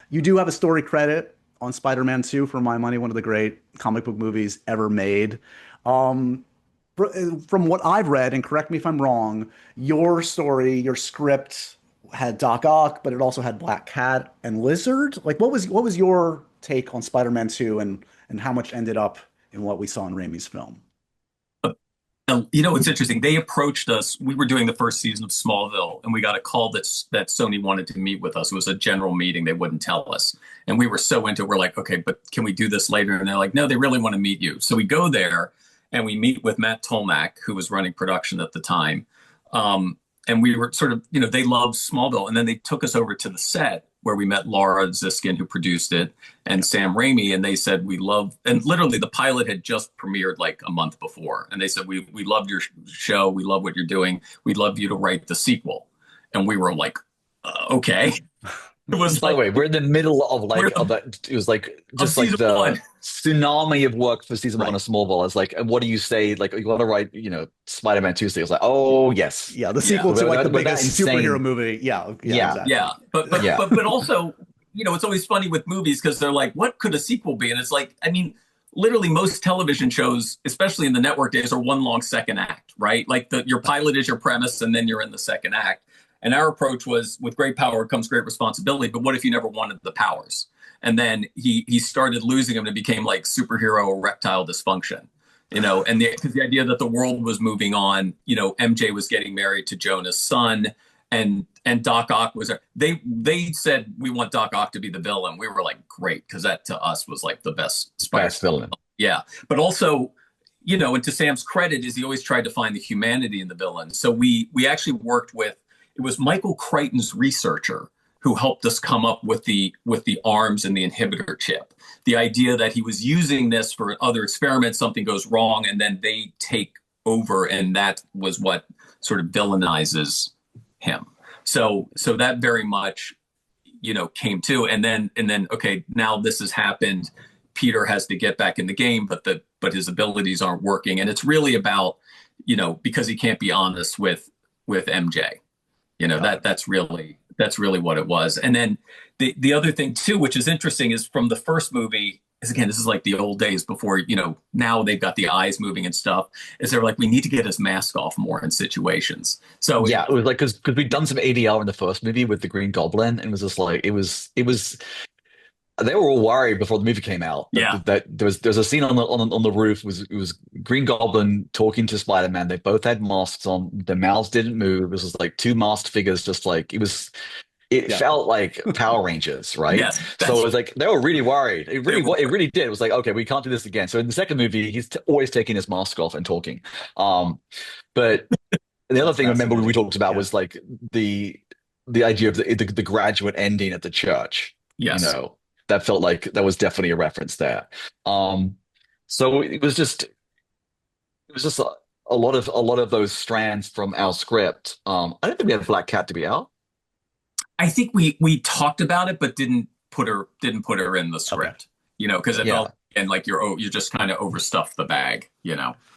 You do have a story credit on Spider-Man 2, for my money, one of the great comic book movies ever made. Um, from what I've read, and correct me if I'm wrong, your story, your script had Doc Ock, but it also had Black Cat and Lizard. Like, what was your take on Spider-Man 2, and how much ended up in what we saw in Raimi's film? It's interesting. They approached us. We were doing the first season of Smallville, and we got a call that Sony wanted to meet with us. It was a general meeting. They wouldn't tell us, and we were so into it. We're like, okay, but can we do this later? And they're like, no, they really want to meet you. So we go there, and we meet with Matt Tolmach, who was running production at the time. And we were sort of, they loved Smallville, and then they took us over to the set where we met Laura Ziskin, who produced it, and Sam Raimi, and they said, we love, and literally the pilot had just premiered like a month before. And they said, we loved your show. We love what you're doing. We'd love you to write the sequel. And we were like, okay. It was By the like, way, we're in the middle of we're that. It was like of just like season the one. tsunami of work for season one Right. of Smallville. It's like, and what do you say? Like, you want to write, Spider-Man Tuesday. It's like, oh yes, Yeah, the Yeah. sequel to like the with that biggest superhero insane. movie. Yeah, yeah, Yeah, exactly. Yeah. yeah, But also, it's always funny with movies because they're like, what could a sequel be? And it's like, I mean, literally most television shows, especially in the network days, are one long second act, right? Like your pilot is your premise and then you're in the second act. And our approach was, with great power comes great responsibility. But what if you never wanted the powers? And then he started losing them and it became like superhero erectile dysfunction, and the idea that the world was moving on, MJ was getting married to Jonah's son, and Doc Ock was there. They said, we want Doc Ock to be the villain. We were like, great, because that to us was like the best Spider. best villain. Yeah. But also, and to Sam's credit, is he always tried to find the humanity in the villain. So we actually worked with, it was Michael Crichton's researcher who helped us come up with the arms and the inhibitor chip. The idea that he was using this for other experiments, something goes wrong, and then they take over, and that was what sort of villainizes him. So that very much, came to, and then okay, now this has happened. Peter has to get back in the game, but his abilities aren't working, and it's really about, because he can't be honest with MJ. That's really what it was. And then the other thing too, which is interesting, is from the first movie, is again, this is like the old days before, now they've got the eyes moving and stuff, is they're like, we need to get his mask off more in situations. So Yeah, it was like because we'd done some ADR in the first movie with the Green Goblin, and it was just like it was. They were all worried before the movie came out yeah, that there's a scene on the roof. It was Green Goblin talking to Spider-Man. They both had masks on. Their mouths didn't move. It was just like two masked figures, just like it was. It Yeah. felt like Power Rangers, right? yes, So it that's was like they were really worried. they were, It really did. It was like, okay, we can't do this again. So in the second movie, he's always taking his mask off and talking. Um, but the other That's thing I remember we fascinating. talked about Yeah. was like the the idea of the graduate ending at the church. You yes. know, that felt like that was definitely a reference there. Um, so it was just a lot of those strands from our script. I don't think we had Black Cat to be out. I think we talked about it, but didn't put her in the Okay. script, because it Yeah. felt, and like you're just kind of overstuffed the bag.